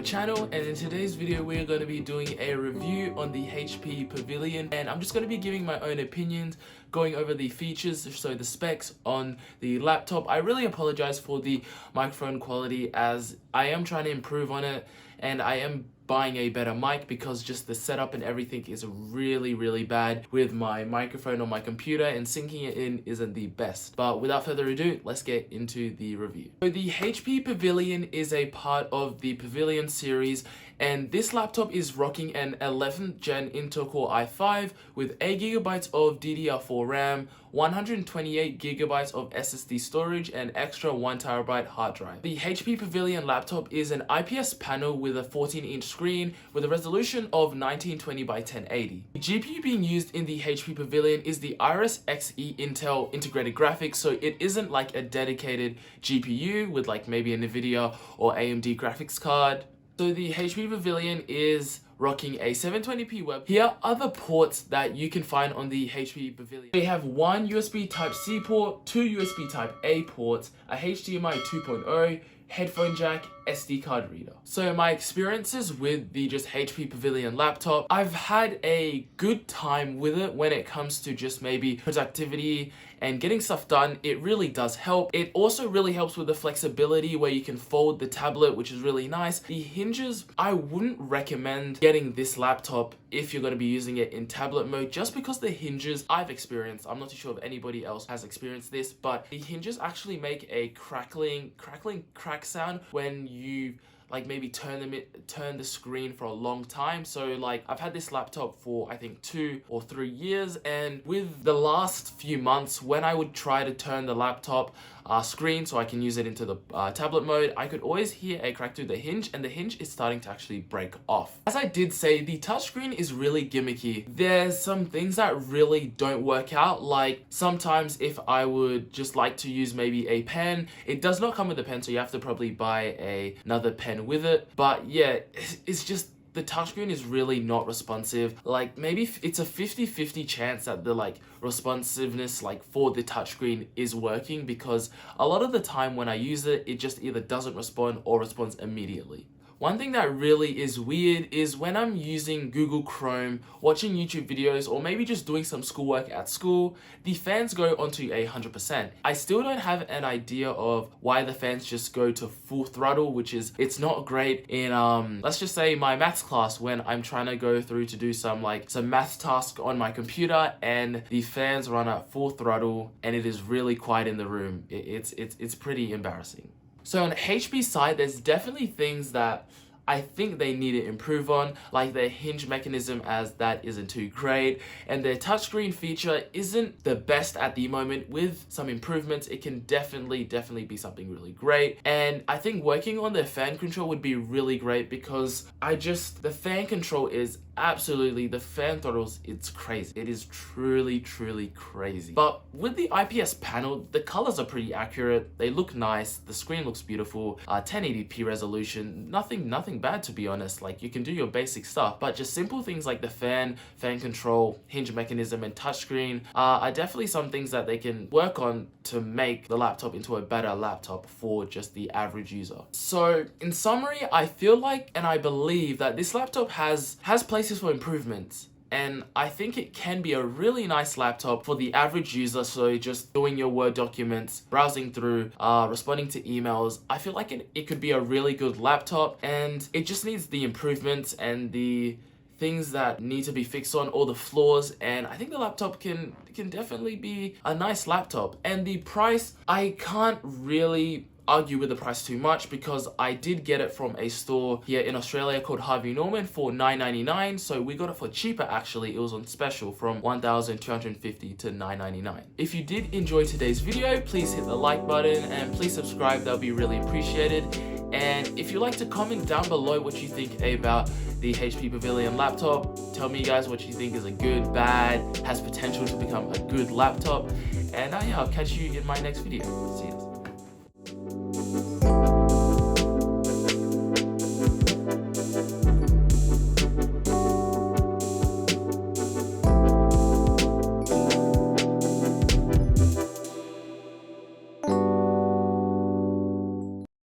channel, and in today's video we are going to be doing a review on the HP Pavilion, and I'm just going to be giving my own opinions, going over the features, so the specs on the laptop. I really apologize for the microphone quality as I am trying to improve on it, and I am buying a better mic because just the setup and everything is really bad with my microphone on my computer, and syncing it in isn't the best. But without further ado, let's get into the review. So the HP Pavilion is a part of the Pavilion series, and this laptop is rocking an 11th gen Intel Core i5 with 8GB of DDR4 RAM, 128GB of SSD storage, and extra 1TB hard drive. The HP Pavilion laptop is an IPS panel with a 14-inch screen with a resolution of 1920 by 1080. The GPU being used in the HP Pavilion is the Iris Xe Intel integrated graphics, so it isn't like a dedicated GPU with like maybe a NVIDIA or AMD graphics card. So the HP Pavilion is rocking a 720p web. Here are the ports that you can find on the HP Pavilion. They have one USB Type-C port, two USB Type-A ports, a HDMI 2.0, headphone jack, SD card reader. So my experiences with the just HP Pavilion laptop, I've had a good time with it when it comes to just maybe productivity and getting stuff done. It really does help. It also really helps with the flexibility where you can fold the tablet, which is really nice. The hinges, I wouldn't recommend getting this laptop if you're going to be using it in tablet mode, just because the hinges I've experienced, I'm not too sure if anybody else has experienced this, but the hinges actually make a crackling crack sound when you like maybe turn the screen for a long time. So like I've had this laptop for I think 2 or 3 years, and with the last few months when I would try to turn the laptop screen so I can use it into the tablet mode, I could always hear a crack through the hinge, and the hinge is starting to actually break off. As I did say, the touchscreen is really gimmicky. There's some things that really don't work out, like sometimes if I would just like to use maybe a pen, it does not come with a pen, so you have to probably buy another pen with it. But yeah, it's just the touchscreen is really not responsive. Like maybe it's a 50-50 chance that the like responsiveness like for the touchscreen is working, because a lot of the time when I use it, it just either doesn't respond or responds immediately. One thing that really is weird is when I'm using Google Chrome, watching YouTube videos, or maybe just doing some schoolwork at school, the fans go onto 100%. I still don't have an idea of why the fans just go to full throttle, which is, it's not great in, let's just say my maths class when I'm trying to go through to do some math task on my computer, and the fans run at full throttle and it is really quiet in the room. It's pretty embarrassing. So on HP's side, there's definitely things that I think they need to improve on, like their hinge mechanism, as that isn't too great, and their touchscreen feature isn't the best at the moment. With some improvements, it can definitely be something really great. And I think working on their fan control would be really great, because the fan control is absolutely, the fan throttles, it's crazy. It is truly crazy. But with the IPS panel, the colors are pretty accurate. They look nice. The screen looks beautiful. 1080p resolution. Nothing bad, to be honest. Like you can do your basic stuff, but just simple things like the fan control, hinge mechanism, and touchscreen are definitely some things that they can work on to make the laptop into a better laptop for just the average user. So in summary, I feel like, and I believe that this laptop has places for improvements, and I think it can be a really nice laptop for the average user. So just doing your Word documents, browsing through, responding to emails, I feel like it could be a really good laptop, and it just needs the improvements and the things that need to be fixed on, all the flaws, and I think the laptop can definitely be a nice laptop. And the price, I can't really argue with the price too much, because I did get it from a store here in Australia called Harvey Norman for $9.99, so we got it for cheaper actually. It was on special from $1,250 to $9.99. If you did enjoy today's video, please hit the like button and please subscribe, that'll be really appreciated. And if you'd like to comment down below what you think about the HP Pavilion laptop, tell me guys what you think is a good, bad, has potential to become a good laptop, and yeah, I'll catch you in my next video. See ya.